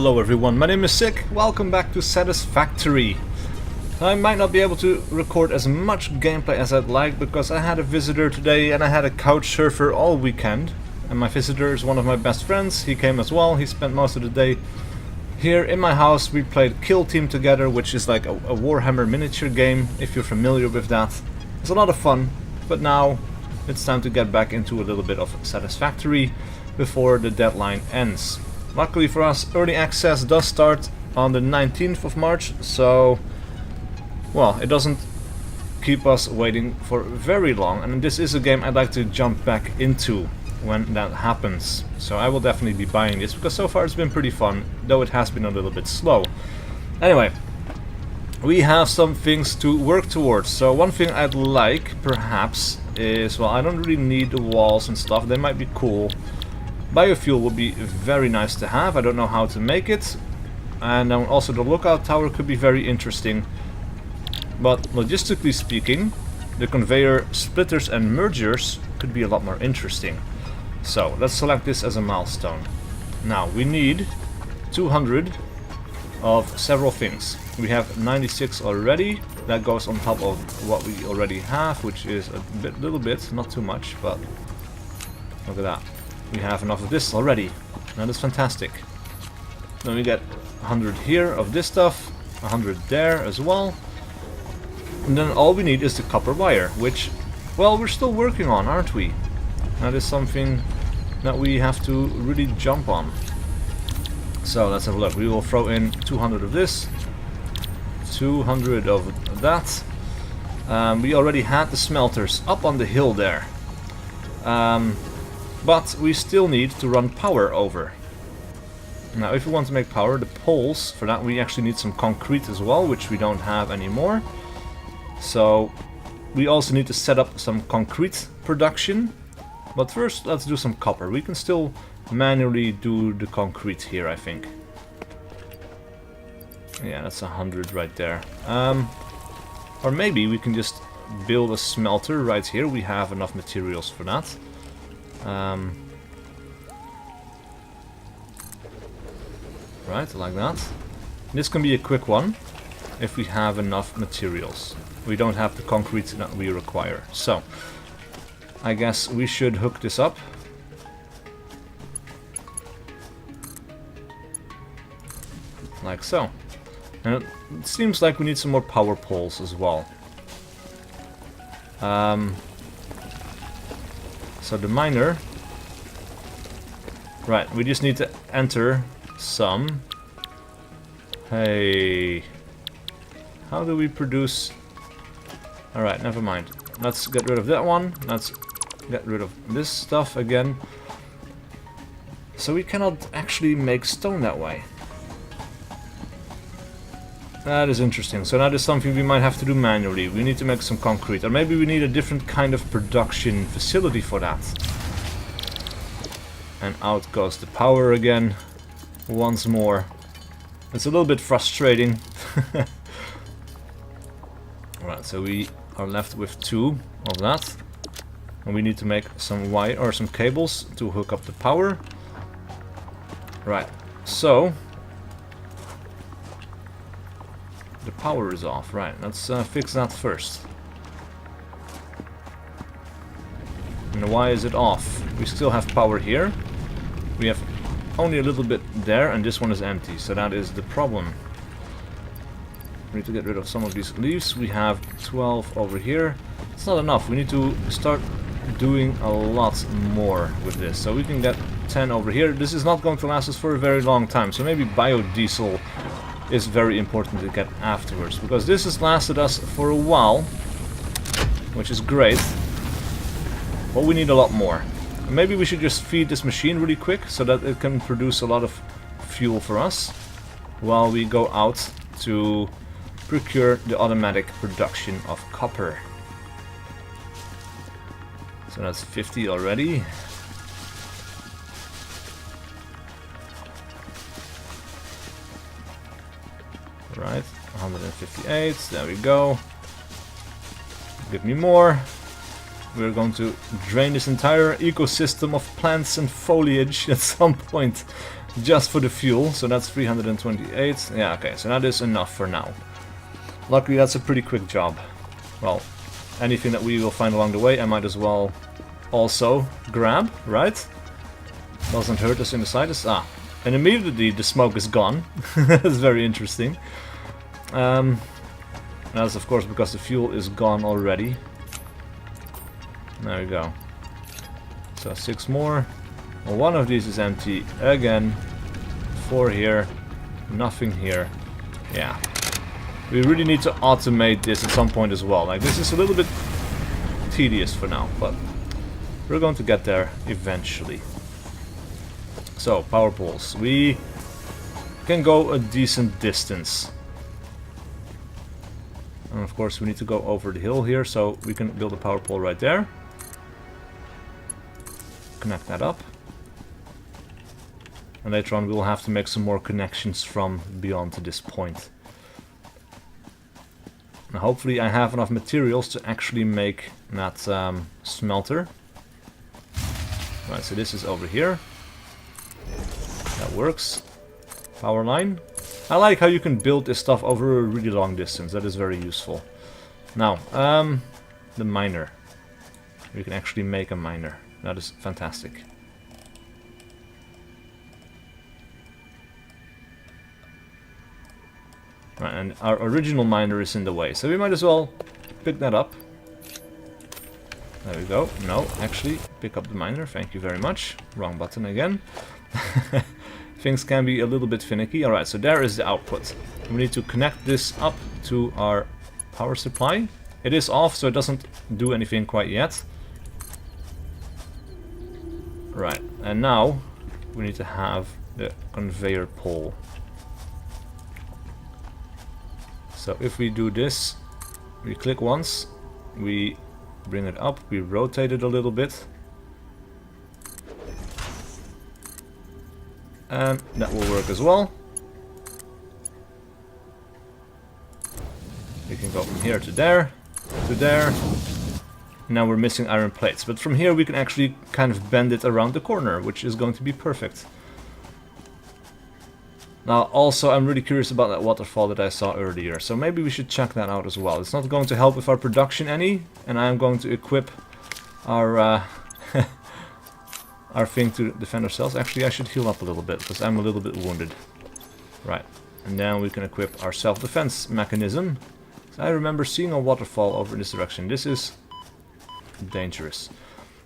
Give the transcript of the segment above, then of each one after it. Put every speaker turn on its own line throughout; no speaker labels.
Hello everyone, my name is SiC, welcome back to Satisfactory. I might not be able to record as much gameplay as I'd like because I had a visitor today and I had a couch surfer all weekend. And my visitor is one of my best friends, he came as well, he spent most of the day here in my house. We played Kill Team together, which is like a Warhammer miniature game, if you're familiar with that. It's a lot of fun, but now it's time to get back into a little bit of Satisfactory before the deadline ends. Luckily for us, early access does start on the 19th of March, so, well, it doesn't keep us waiting for very long, and this is a game I'd like to jump back into when that happens. So I will definitely be buying this, because so far it's been pretty fun, though it has been a little bit slow. Anyway, we have some things to work towards. So one thing I'd like, perhaps, is, well, I don't really need the walls and stuff, they might be cool. Biofuel would be very nice to have, I don't know how to make it. And also the lookout tower could be very interesting. But logistically speaking, the conveyor splitters and mergers could be a lot more interesting. So let's select this as a milestone. Now we need 200 of several things. We have 96 already, that goes on top of what we already have, which is a little bit, not too much, but look at that. We have enough of this already. That is fantastic. Then we get 100 here of this stuff, 100 there as well. And then all we need is the copper wire, which, well, we're still working on, aren't we? That is something that we have to really jump on. So let's have a look. We will throw in 200 of this, 200 of that. We already had the smelters up on the hill there. But we still need to run power over. Now if we want to make power, the poles, for that we actually need some concrete as well, which we don't have anymore. So we also need to set up some concrete production. But first let's do some copper. We can still manually do the concrete here, I think. Yeah, that's 100 right there. Or maybe we can just build a smelter right here. We have enough materials for that. Right, like that. This can be a quick one if we have enough materials. We don't have the concrete that we require. So, I guess we should hook this up. Like so. And it seems like we need some more power poles as well. So the miner, right, we just need to enter some. Hey, how do we produce? Alright, never mind. Let's get rid of that one. Let's get rid of this stuff again. So we cannot actually make stone that way. That is interesting. So that is something we might have to do manually. We need to make some concrete. Or maybe we need a different kind of production facility for that. And out goes the power again. Once more. It's a little bit frustrating. Alright, so we are left with 2 of that. And we need to make some wire or some cables to hook up the power. Right, so the power is off, right, let's fix that first. And why is it off? We still have power here. We have only a little bit there, and this one is empty, so that is the problem. We need to get rid of some of these leaves. We have 12 over here. It's not enough, we need to start doing a lot more with this. So we can get 10 over here. This is not going to last us for a very long time, so maybe biodiesel is very important to get afterwards, because this has lasted us for a while, which is great, but we need a lot more. Maybe we should just feed this machine really quick so that it can produce a lot of fuel for us while we go out to procure the automatic production of copper. So that's 50 already. Right, 158, there we go. Give me more. We're going to drain this entire ecosystem of plants and foliage at some point. just for the fuel, so that's 328. Yeah, okay, so that is enough for now. Luckily, that's a pretty quick job. Well, anything that we will find along the way, I might as well also grab, right? Doesn't hurt us in the slightest. Ah, and immediately the smoke is gone. That's very interesting. That's of course because the fuel is gone already. There we go. So 6 more. Well, one of these is empty again. 4 here. Nothing here. Yeah. We really need to automate this at some point as well. Like, this is a little bit tedious for now, but we're going to get there eventually. So, power poles. We can go a decent distance. And of course we need to go over the hill here, so we can build a power pole right there. Connect that up. And later on we'll have to make some more connections from beyond to this point. Now hopefully I have enough materials to actually make that smelter. Right, so this is over here. That works. Power line. I like how you can build this stuff over a really long distance. That is very useful. Now, the miner. We can actually make a miner. That is fantastic. Right, and our original miner is in the way, so we might as well pick that up. There we go. No, actually, pick up the miner. Thank you very much. Wrong button again. Things can be a little bit finicky. Alright, so there is the output. We need to connect this up to our power supply. It is off, so it doesn't do anything quite yet. Right, and now we need to have the conveyor pole. So if we do this, we click once, we bring it up, we rotate it a little bit. And that will work as well. We can go from here to there, to there. Now we're missing iron plates, but from here we can actually kind of bend it around the corner, which is going to be perfect. Now also I'm really curious about that waterfall that I saw earlier, so maybe we should check that out as well. It's not going to help with our production any, and I am going to equip our our thing to defend ourselves. Actually, I should heal up a little bit, because I'm a little bit wounded. Right, and now we can equip our self-defense mechanism. So I remember seeing a waterfall over in this direction. This is dangerous.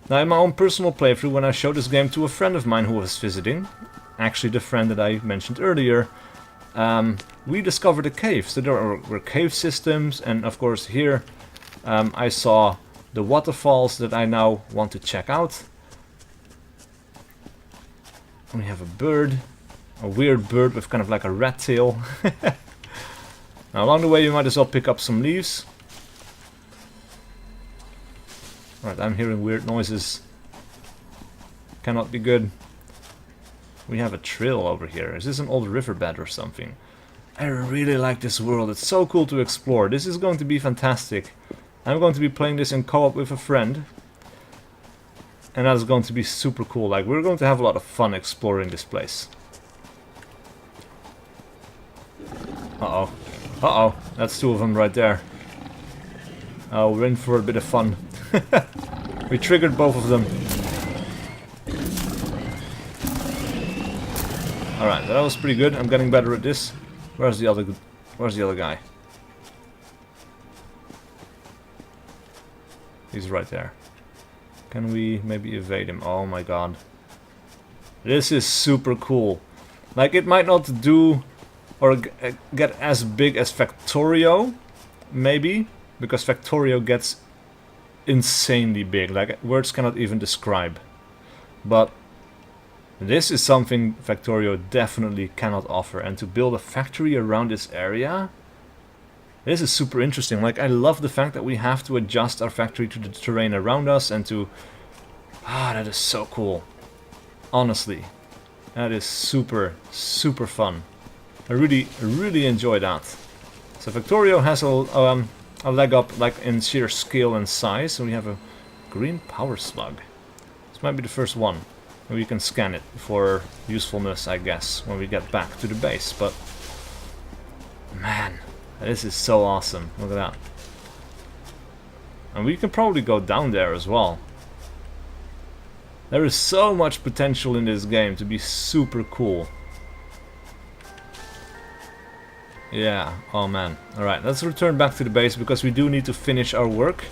Now in my own personal playthrough, when I showed this game to a friend of mine who was visiting, actually the friend that I mentioned earlier, we discovered a cave. So there were cave systems, and of course here I saw the waterfalls that I now want to check out. We have a bird, a weird bird with kind of like a rat tail. Now along the way you might as well pick up some leaves. Alright, I'm hearing weird noises. Cannot be good. We have a trail over here. Is this an old riverbed or something? I really like this world. It's so cool to explore. This is going to be fantastic. I'm going to be playing this in co-op with a friend. And that is going to be super cool. Like, we're going to have a lot of fun exploring this place. Uh-oh. Uh-oh. That's 2 of them right there. Oh, we're in for a bit of fun. We triggered both of them. Alright, that was pretty good. I'm getting better at this. Where's the other guy? He's right there. Can we maybe evade him? Oh my god. This is super cool. Like, it might not do or get as big as Factorio, maybe, because Factorio gets insanely big. Like, words cannot even describe. But this is something Factorio definitely cannot offer, and to build a factory around this area, this is super interesting. Like, I love the fact that we have to adjust our factory to the terrain around us and to... Ah, that is so cool. Honestly, that is super, super fun. I really enjoy that. So Factorio has a leg up, like, in sheer scale and size, and we have a green power slug. This might be the first one. And we can scan it for usefulness, I guess, when we get back to the base. But man, this is so awesome. Look at that. And we can probably go down there as well. There is so much potential in this game to be super cool. Yeah, oh man. Alright, let's return back to the base because we do need to finish our work.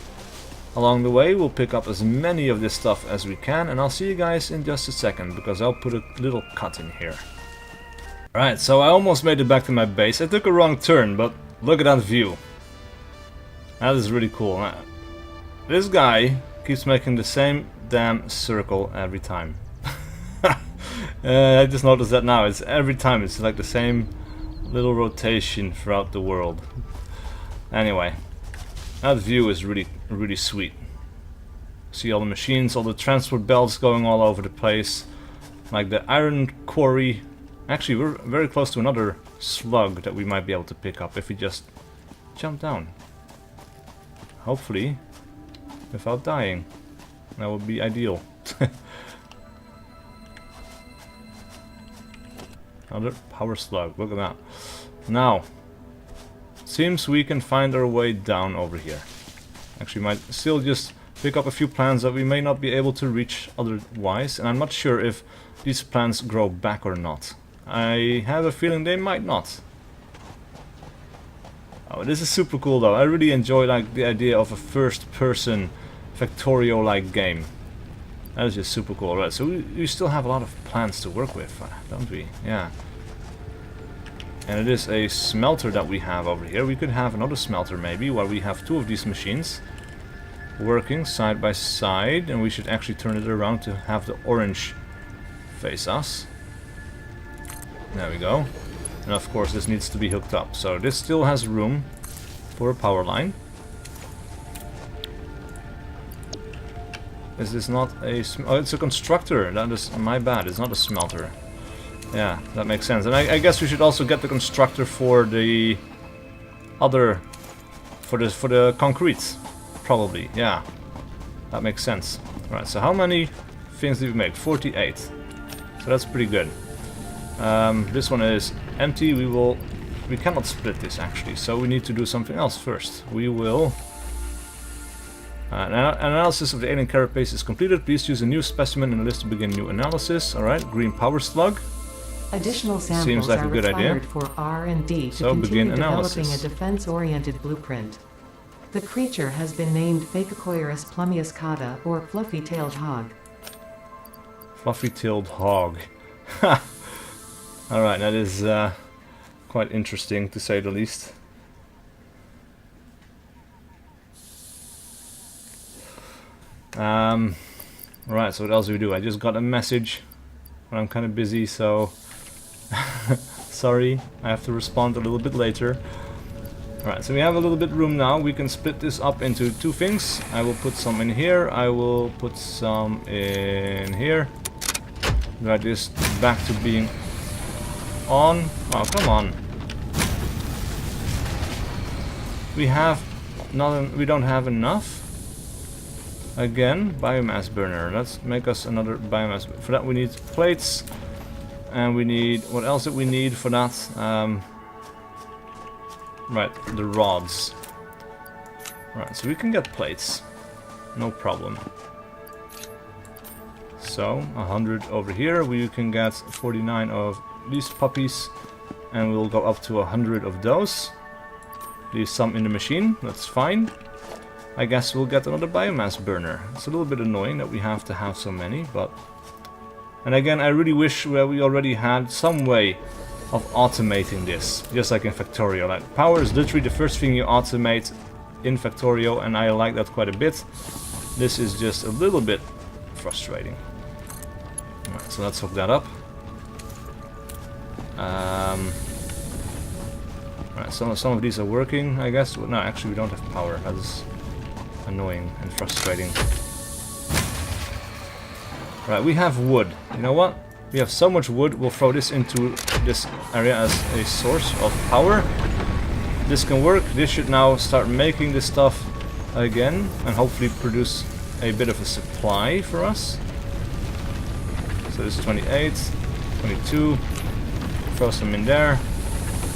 Along the way, we'll pick up as many of this stuff as we can, and I'll see you guys in just a second, because I'll put a little cut in here. Alright, so I almost made it back to my base. I took a wrong turn, but look at that view. That is really cool. This guy keeps making the same damn circle every time. I just noticed that now. It's every time, it's like the same little rotation throughout the world. Anyway. That view is really sweet. See all the machines, all the transport belts going all over the place. Like the iron quarry. Actually, we're very close to another slug that we might be able to pick up if we just jump down. Hopefully, without dying. That would be ideal. Another power slug, look at that. Now, seems we can find our way down over here. Actually, might still just pick up a few plants that we may not be able to reach otherwise, and I'm not sure if these plants grow back or not. I have a feeling they might not. Oh, this is super cool though. I really enjoy like the idea of a first-person Factorio-like game. That is just super cool. Right, so we still have a lot of plants to work with, don't we? Yeah. And it is a smelter that we have over here. We could have another smelter maybe, where we have two of these machines working side by side, and we should actually turn it around to have the orange face us. There we go. And of course this needs to be hooked up. So this still has room for a power line. Is this not a... oh, it's a constructor. That is my bad. It's not a smelter. Yeah, that makes sense. And I guess we should also get the constructor for the other... for the concrete. Probably, yeah. That makes sense. Alright, so how many things did we make? 48. So that's pretty good. This one is empty. We cannot split this actually, so we need to do something else first. We will... an analysis of the alien carapace is completed. Please choose a new specimen in the list to begin new analysis. Alright, green power slug.
Additional samples
seems like a good idea.
for R&D to
So
continue
begin
developing
analysis.
a defense-oriented blueprint. The creature has been named Phacocoirus plumiuscata, or fluffy-tailed hog.
Fluffy-tailed hog. Alright, that is quite interesting to say the least. Right, so what else do we do? I just got a message, but I'm kind of busy, so sorry, I have to respond a little bit later. Alright, so we have a little bit room now. We can split this up into two things. I will put some in here, I will put some in here. Drag this back to being on. Oh, come on. We don't have enough. Again, biomass burner. Let's make us another biomass. For that we need plates, and we need, what else did we need for that? Right, the rods. Right, so we can get plates, no problem. So 100 over here. We can get 49 of these puppies, and we'll go up to 100 of those. Leave some in the machine. That's fine. I guess we'll get another biomass burner. It's a little bit annoying that we have to have so many, but... And again, I really wish where we already had some way of automating this, just like in Factorio. Like, power is literally the first thing you automate in Factorio, and I like that quite a bit. This is just a little bit frustrating. Alright, so let's hook that up. Alright, some of these are working, I guess. No, actually we don't have power. That is annoying and frustrating. Right, we have wood. You know what? We have so much wood, we'll throw this into this area as a source of power. This can work. This should now start making this stuff again and hopefully produce a bit of a supply for us. So this is 28, 22. Throw some in there.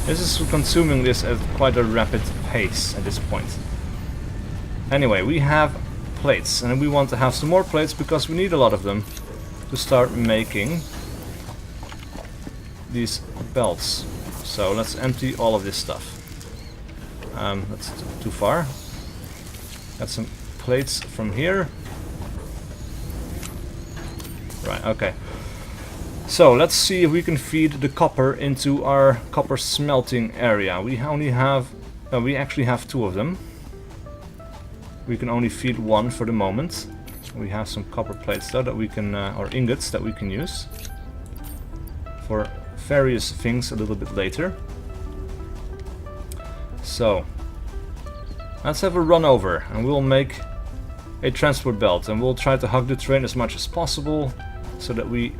This is consuming this at quite a rapid pace at this point. Anyway, we have plates, and we want to have some more plates because we need a lot of them to start making these belts. So let's empty all of this stuff. That's too far. Got some plates from here. Right, okay. So let's see if we can feed the copper into our copper smelting area. We only have, we actually have 2 of them. We can only feed 1 for the moment. We have some copper plates though that we can, or ingots that we can use for various things a little bit later. So let's have a run over and we'll make a transport belt, and we'll try to hug the terrain as much as possible so that we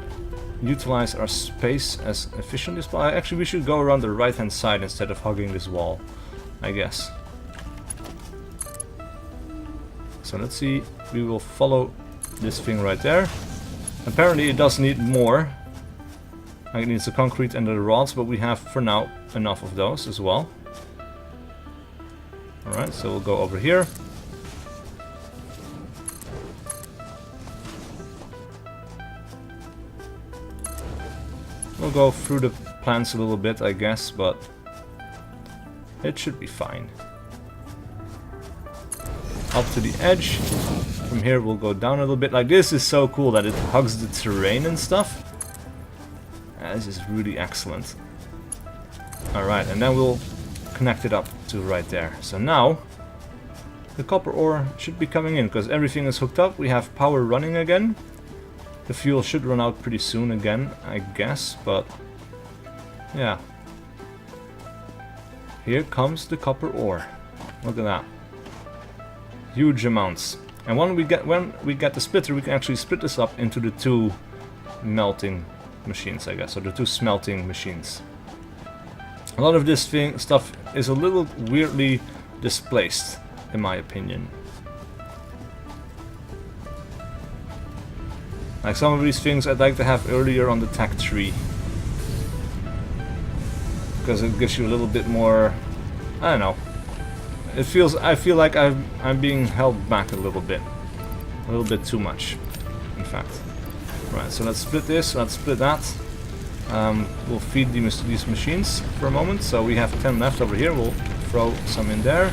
utilize our space as efficiently as possible. Actually, we should go around the right hand side instead of hugging this wall, I guess. So let's see, we will follow this thing right there. Apparently it does need more. It needs the concrete and the rods, but we have for now enough of those as well. Alright, so we'll go over here. We'll go through the plants a little bit, I guess, but it should be fine. Up to the edge. From here we'll go down a little bit. Like, this is so cool that it hugs the terrain and stuff. This is really excellent. Alright, and then we'll connect it up to right there. So now the copper ore should be coming in because everything is hooked up. We have power running again. The fuel should run out pretty soon again, I guess, but yeah. Here comes the copper ore. Look at that. Huge amounts. And when we get the splitter, we can actually split this up into the 2 melting machines, I guess, or the 2 smelting machines. A lot of this stuff is a little weirdly displaced, in my opinion. Like, some of these things I'd like to have earlier on the tech tree, because it gives you a little bit more, I don't know. I feel like I'm being held back a little bit too much, in fact. Right, so let's split this, let's split that. We'll feed these machines for a moment. So we have 10 left over here. We'll throw some in there.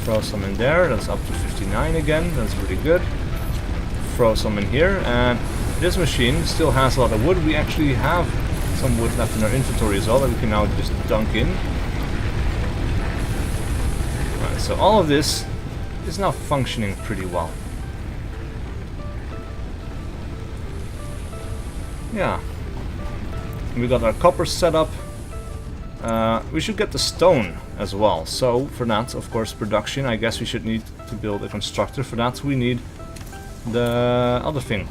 Throw some in there. That's up to 59 again. That's really good. Throw some in here. And this machine still has a lot of wood. We actually have some wood left in our inventory as well that we can now just dunk in. Right, so all of this is now functioning pretty well. Yeah. We got our copper set up. We should get the stone as well. So for that, of course, production, I guess we should need to build a constructor. For that we need the other thing.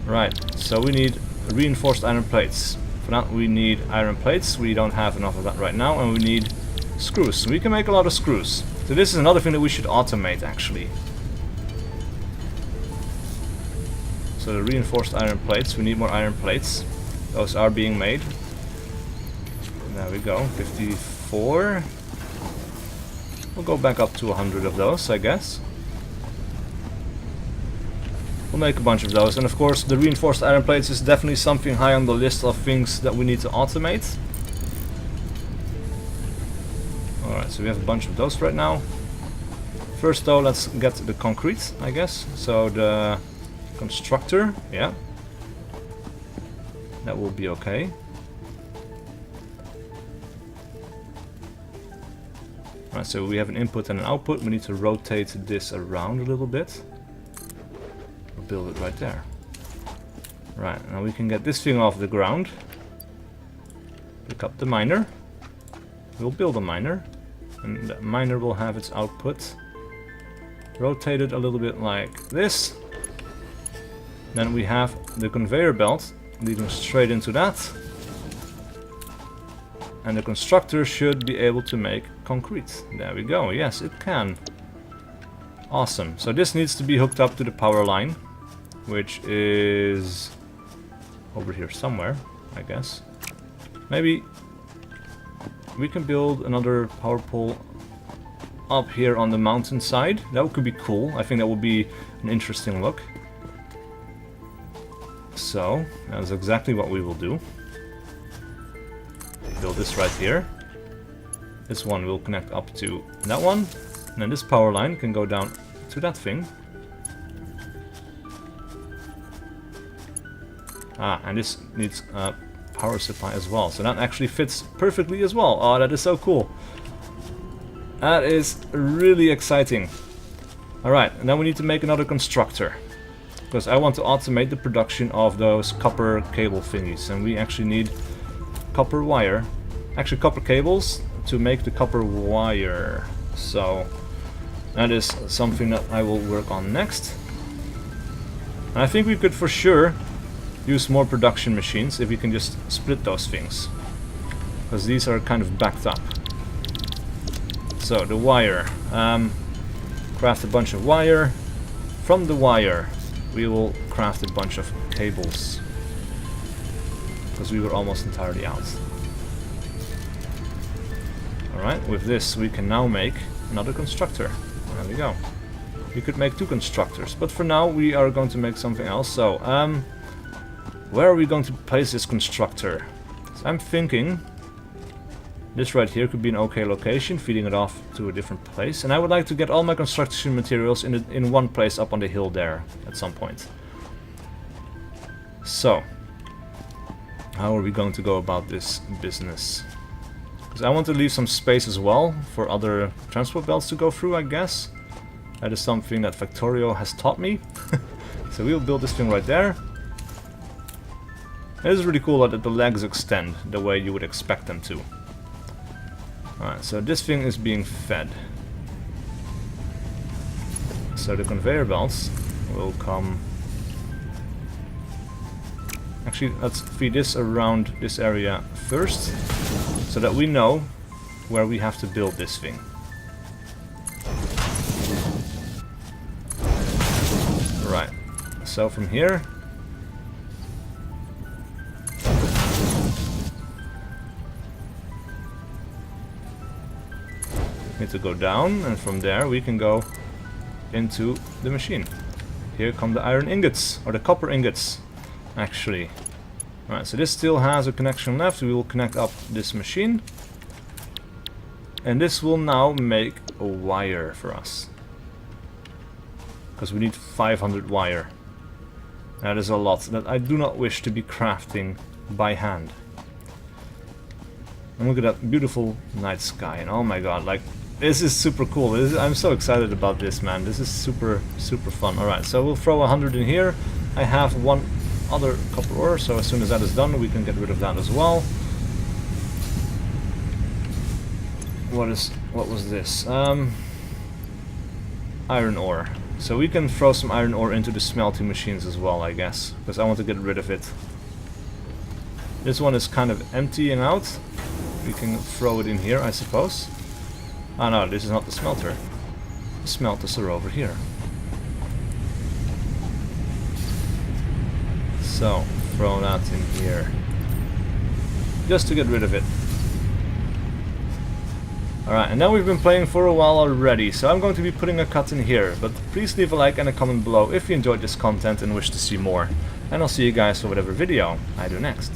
Right, so we need reinforced iron plates. For that we need iron plates. We don't have enough of that right now. And we need screws. We can make a lot of screws. So this is another thing that we should automate, actually. So the reinforced iron plates, we need more iron plates. Those are being made. There we go, 54. We'll go back up to 100 of those, I guess. We'll make a bunch of those. And of course, the reinforced iron plates is definitely something high on the list of things that we need to automate. Alright, so we have a bunch of those right now. First though, let's get the concrete, I guess. So the constructor, yeah, that will be okay. Right, so we have an input and an output. We need to rotate this around a little bit. We'll build it right there. Right, now we can get this thing off the ground. Pick up the miner. We'll build a miner, and that miner will have its output. Rotate it a little bit like this. Then we have the conveyor belt leading straight into that. And the constructor should be able to make concrete. There we go. Yes, it can. Awesome. So this needs to be hooked up to the power line, which is over here somewhere, I guess. Maybe we can build another power pole up here on the mountainside. That could be cool. I think that would be an interesting look. So, that's exactly what we will do. Build this right here. This one will connect up to that one. And then this power line can go down to that thing. Ah, and this needs a power supply as well. So that actually fits perfectly as well. Oh, that is so cool. That is really exciting. Alright, and then we need to make another constructor. Because I want to automate the production of those copper cable thingies. And we actually need copper wire. Actually, copper cables to make the copper wire. So that is something that I will work on next. And I think we could for sure use more production machines if we can just split those things. Because these are kind of backed up. So the wire. Craft a bunch of wire. From the wire we will craft a bunch of cables. Because we were almost entirely out. Alright, with this we can now make another constructor. There we go. We could make 2 constructors, but for now we are going to make something else. So, where are we going to place this constructor? So I'm thinking this right here could be an okay location, feeding it off to a different place. And I would like to get all my construction materials in one place up on the hill there at some point. So, how are we going to go about this business? Because I want to leave some space as well for other transport belts to go through, I guess. That is something that Factorio has taught me. So we'll build this thing right there. It is really cool that the legs extend the way you would expect them to. Alright, so this thing is being fed. So the conveyor belts will come... Actually, let's feed this around this area first, so that we know where we have to build this thing. Right, so from here... need to go down, and from there we can go into the machine. Here come the iron ingots, or the copper ingots, actually. Alright, so this still has a connection left. We will connect up this machine. And this will now make a wire for us. Because we need 500 wire. That is a lot that I do not wish to be crafting by hand. And look at that beautiful night sky, and oh my god, like, this is super cool. I'm so excited about this, man. This is super fun. Alright, so we'll throw 100 in here. I have one other copper ore, so as soon as that is done we can get rid of that as well. What was this? Iron ore. So we can throw some iron ore into the smelting machines as well, I guess, because I want to get rid of it. This one is kind of emptying out. We can throw it in here, I suppose. Oh no, this is not the smelter. The smelters are over here. So, throw that in here. Just to get rid of it. Alright, and now we've been playing for a while already, so I'm going to be putting a cut in here. But please leave a like and a comment below if you enjoyed this content and wish to see more. And I'll see you guys for whatever video I do next.